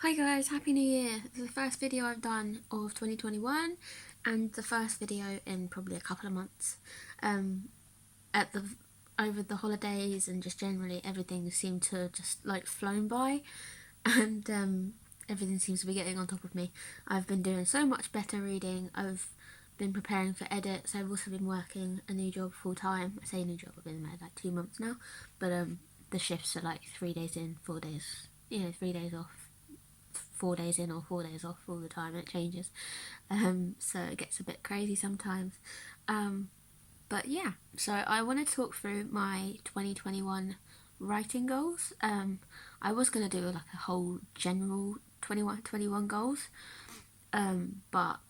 Hi guys, Happy New Year! This is the first video I've done of 2021 and the first video in probably a couple of months. At the Over the holidays and just generally everything seemed to just like flown by and everything seems to be getting on top of me. I've been doing so much better reading, I've been preparing for edits, I've also been working a new job full time. I say new job, I've been there like 2 months now, but the shifts are like 3 days in, 4 days, 3 days off, 4 days in or 4 days off all the time, and it changes. So it gets a bit crazy sometimes. But yeah, so I want to talk through my 2021 writing goals. I was going to do like a whole general 21 goals, but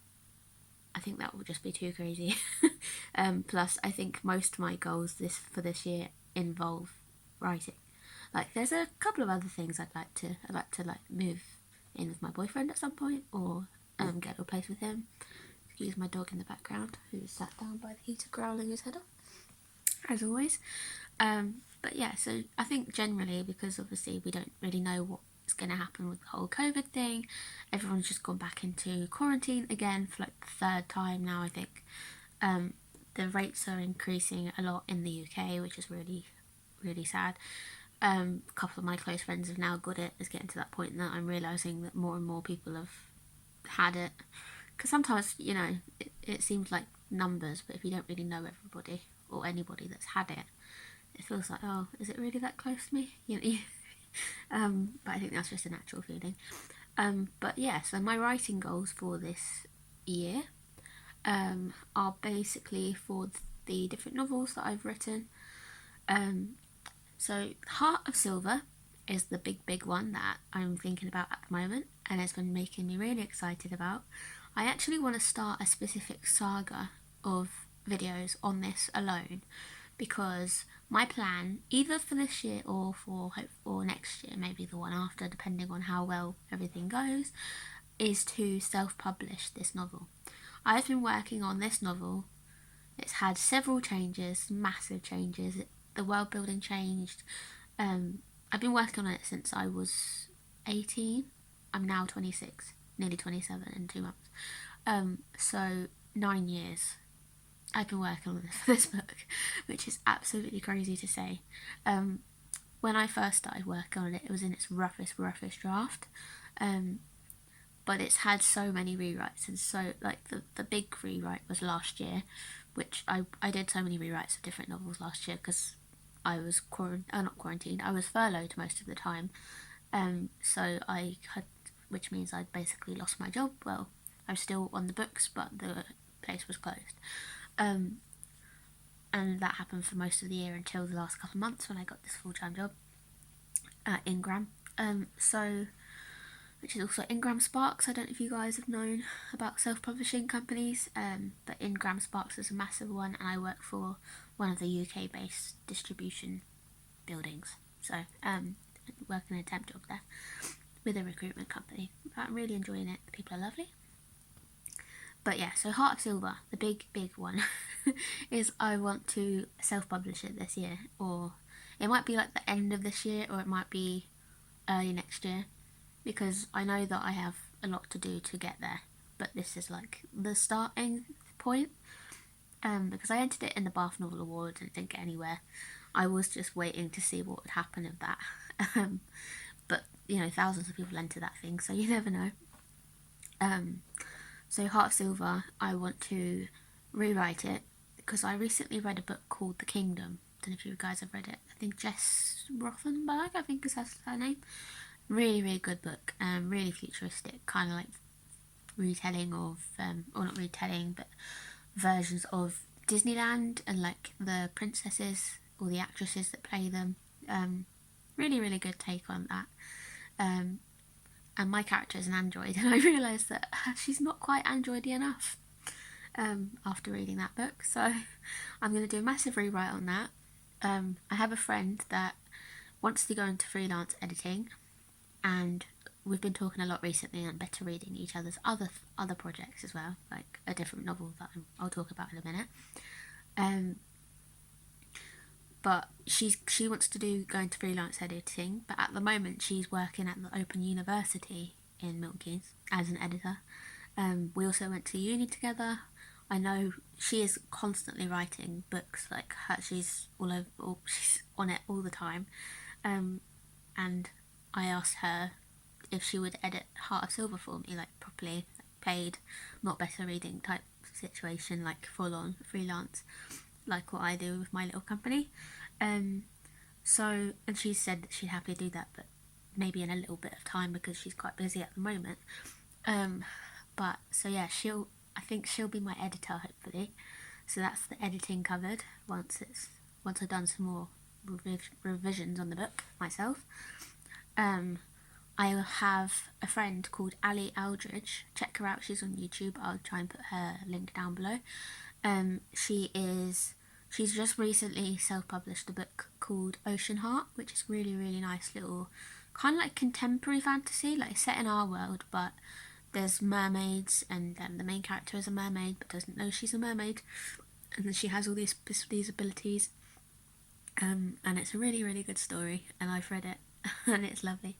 I think that would just be too crazy. Plus, I think most of my goals for this year involve writing. Like, there's a couple of other things I'd like to like move in with my boyfriend at some point, or get to a place with him. Excuse my dog in the background, who's sat down by the heater growling his head off, as always. But yeah, so I think generally, because obviously we don't really know what's going to happen with the whole COVID thing, everyone's just gone back into quarantine again for like the third time now, I think. The rates are increasing a lot in the UK, which is really, really sad. A couple of my close friends have now got it. It's getting to that point that I'm realising that more and more people have had it. Because sometimes, it seems like numbers, but if you don't really know everybody or anybody that's had it, it feels like, oh, is it really that close to me? But I think that's just a natural feeling. But yeah, so my writing goals for this year are basically for the different novels that I've written. So Heart of Silver is the big one that I'm thinking about at the moment, and it's been making me really excited about. I actually want to start a specific saga of videos on this alone, because my plan, either for this year or next year, maybe the one after, depending on how well everything goes, is to self-publish this novel. I've been working on this novel. It's had several changes, massive changes. The world building changed. I've been working on it since I was 18. I'm now 26, nearly 27 in 2 months. So 9 years I've been working on this book, which is absolutely crazy to say. When I first started working on it, it was in its roughest draft. But it's had so many rewrites, and so like the big rewrite was last year, which I did so many rewrites of different novels last year because I was not quarantined. I was furloughed most of the time, so I had, which means I'd basically lost my job. Well, I was still on the books, but the place was closed, and that happened for most of the year until the last couple of months when I got this full-time job at Ingram. So, which is also Ingram Sparks. I don't know if you guys have known about self-publishing companies, but Ingram Sparks is a massive one, and I work for one of the UK-based distribution buildings. So, working a temp job there with a recruitment company. But I'm really enjoying it. The people are lovely. But yeah, so Heart of Silver, the big one, is I want to self-publish it this year, or it might be like the end of this year, or it might be early next year, because I know that I have a lot to do to get there, but this is like the starting point. Because I entered it in the Bath Novel Award and it didn't get anywhere. I was just waiting to see what would happen of that. But thousands of people enter that thing, so you never know. So Heart of Silver, I want to rewrite it because I recently read a book called The Kingdom. I don't know if you guys have read it. I think Jess Rothenberg, I think is her name. Really, really good book. Really futuristic, kind of like retelling of, or not retelling, but versions of Disneyland and like the princesses or the actresses that play them. Really, really good take on that. And my character is an android, and I realised that she's not quite androidy enough after reading that book. So I'm going to do a massive rewrite on that. I have a friend that wants to go into freelance editing, and we've been talking a lot recently and better reading each other's other projects as well, like a different novel that I'll talk about in a minute. But she wants to go into freelance editing, but at the moment she's working at the Open University in Milton Keynes as an editor. We also went to uni together. I know she is constantly writing books, like she's she's on it all the time. And I asked her if she would edit Heart of Silver for me, like properly, paid, not better reading type situation, like full on freelance, like what I do with my little company. And she said that she'd happily do that, but maybe in a little bit of time because she's quite busy at the moment. But so yeah, I think she'll be my editor hopefully. So that's the editing covered. Once I've done some more revisions on the book myself. I have a friend called Ali Aldridge. Check her out. She's on YouTube. I'll try and put her link down below. She's just recently self-published a book called Ocean Heart, which is really, really nice little, kind of like contemporary fantasy, like set in our world, but there's mermaids, and the main character is a mermaid but doesn't know she's a mermaid, and then she has all these abilities, and it's a really, really good story, and I've read it, and it's lovely.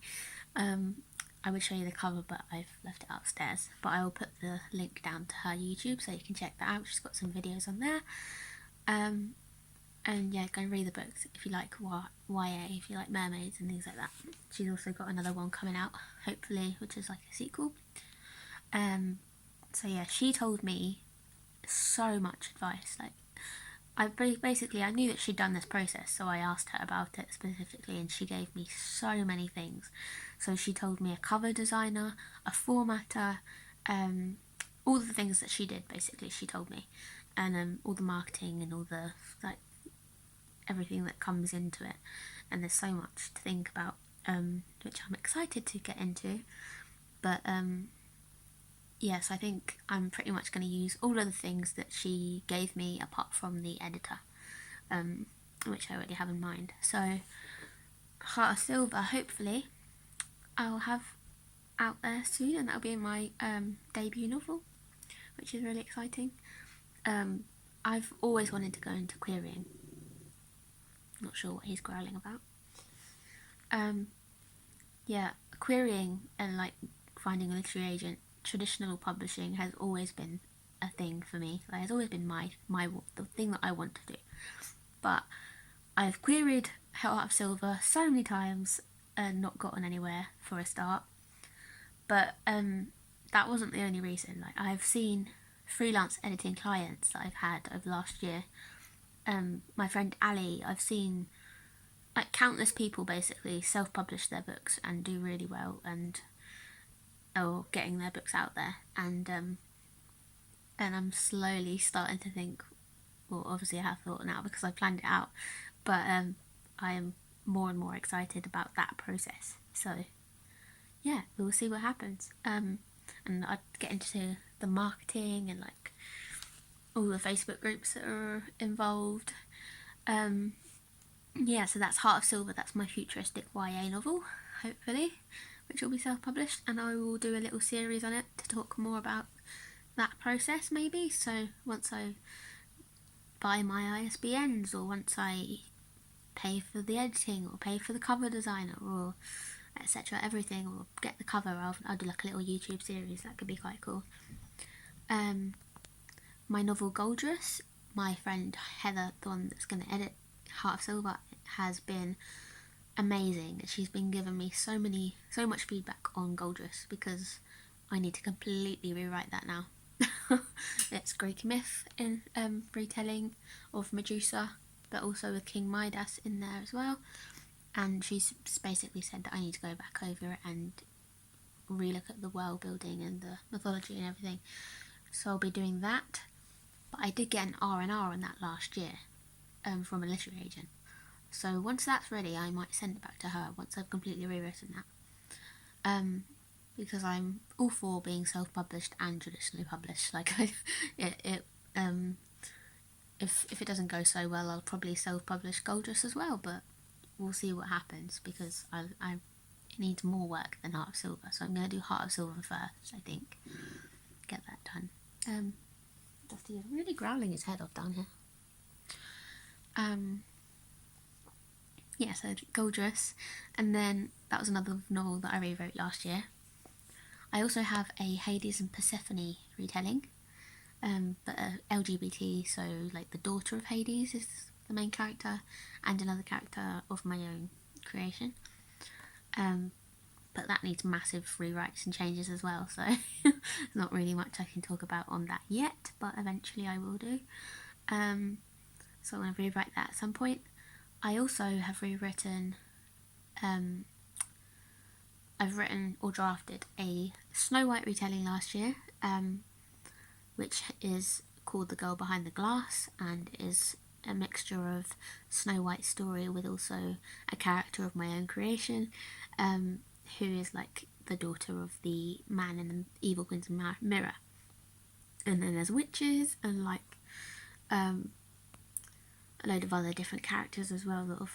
I would show you the cover, but I've left it upstairs, but I will put the link down to her YouTube so you can check that out. She's got some videos on there. And yeah, go read the books if you like YA, if you like mermaids and things like that. She's also got another one coming out, hopefully, which is like a sequel. So yeah, she told me so much advice. Like, I knew that she'd done this process, so I asked her about it specifically, and she gave me so many things. So she told me a cover designer, a formatter, all the things that she did. Basically, she told me, and all the marketing and all the everything that comes into it. And there's so much to think about, which I'm excited to get into. But yes, I think I'm pretty much going to use all of the things that she gave me apart from the editor, which I already have in mind. So Heart of Silver, hopefully, I'll have out there soon, and that'll be in my debut novel, which is really exciting. I've always wanted to go into querying. Not sure what he's growling about. Yeah, querying and like finding a literary agent, traditional publishing has always been a thing for me. Like, it's always been the thing that I want to do. But I've queried Heart of Silver so many times and not gotten anywhere for a start. But that wasn't the only reason. Like, I've seen freelance editing clients that I've had over the last year. My friend Ali, I've seen like countless people basically self-publish their books and do really well, and or getting their books out there, and I'm slowly starting to think, well, obviously I have thought now because I planned it out, but I am more and more excited about that process. So yeah, we'll see what happens. And I'd get into the marketing and like all the Facebook groups that are involved. Yeah, so that's Heart of Silver. That's my futuristic YA novel, hopefully, which will be self-published, and I will do a little series on it to talk more about that process, maybe. So once I buy my ISBNs, or once I pay for the editing, or pay for the cover designer, or etc., everything, or get the cover, I'll do like a little YouTube series. That could be quite cool. My novel Goldress, my friend Heather, the one that's going to edit Heart of Silver, has been amazing. She's been giving me so much feedback on Goldress, because I need to completely rewrite that now. It's Greek myth in retelling of Medusa, but also with King Midas in there as well. And she's basically said that I need to go back over it and relook at the world building and the mythology and everything. So I'll be doing that. But I did get an R&R on that last year from a literary agent. So once that's ready, I might send it back to her once I've completely rewritten that. Because I'm all for being self-published and traditionally published. Like, if it doesn't go so well, I'll probably self-publish Goldress as well. But we'll see what happens, because it needs more work than Heart of Silver. So I'm going to do Heart of Silver first, I think. Get that done. Dusty is really growling his head off down here. Yeah, so Goldress, and then that was another novel that I rewrote last year. I also have a Hades and Persephone retelling, but LGBT, so like the daughter of Hades is the main character, and another character of my own creation. But that needs massive rewrites and changes as well, so there's not really much I can talk about on that yet, but eventually I will do. So I'm going to rewrite that at some point. I also have rewritten, I've written or drafted a Snow White retelling last year, which is called The Girl Behind the Glass, and is a mixture of Snow White's story with also a character of my own creation, who is like the daughter of the man in the Evil Queen's mirror. And then there's witches and like a load of other different characters as well that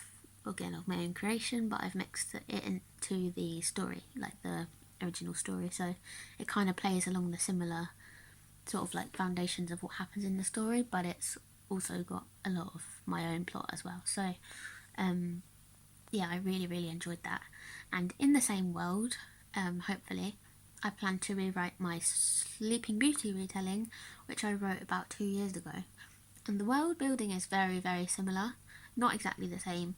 again of my own creation, but I've mixed it into the story, like the original story, so it kind of plays along the similar sort of like foundations of what happens in the story, but it's also got a lot of my own plot as well. So yeah, I really enjoyed that. And in the same world, hopefully, I plan to rewrite my Sleeping Beauty retelling, which I wrote about 2 years ago. And the world building is very similar, not exactly the same,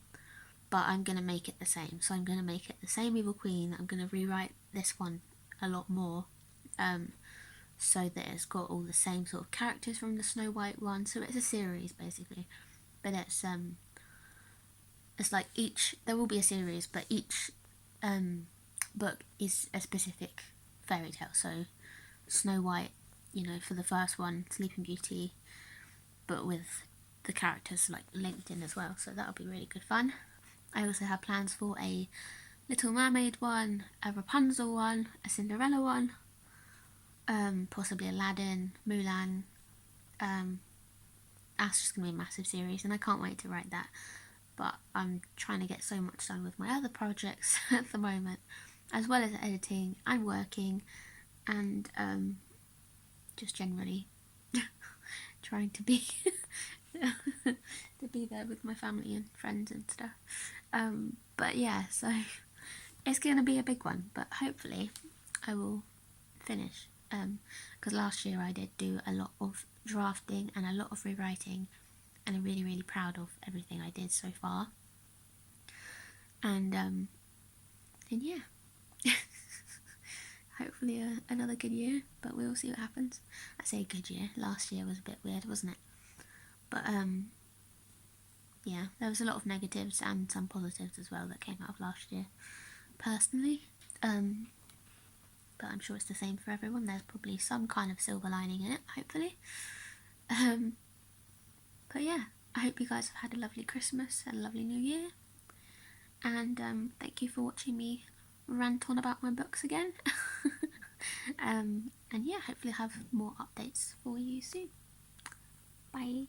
but I'm going to make it the same. So I'm going to make it the same Evil Queen. I'm going to rewrite this one a lot more, so that it's got all the same sort of characters from the Snow White one. So it's a series basically, but it's like there will be a series, but each book is a specific fairy tale. So Snow White, for the first one, Sleeping Beauty, but with the characters like linked in as well. So that'll be really good fun. I also have plans for a Little Mermaid one, a Rapunzel one, a Cinderella one, possibly Aladdin, Mulan. That's just going to be a massive series, and I can't wait to write that. But I'm trying to get so much done with my other projects at the moment, as well as editing and working, and just generally trying to be to be there with my family and friends and stuff. But yeah, so it's going to be a big one, but hopefully I will finish. Because last year I did do a lot of drafting and a lot of rewriting, and I'm really proud of everything I did so far. And yeah, hopefully another good year, but we'll see what happens. I say good year, last year was a bit weird, wasn't it? But yeah, there was a lot of negatives and some positives as well that came out of last year, personally. But I'm sure it's the same for everyone. There's probably some kind of silver lining in it, hopefully. But yeah, I hope you guys have had a lovely Christmas and a lovely New Year. And thank you for watching me rant on about my books again. And yeah, hopefully I'll have more updates for you soon. Bye.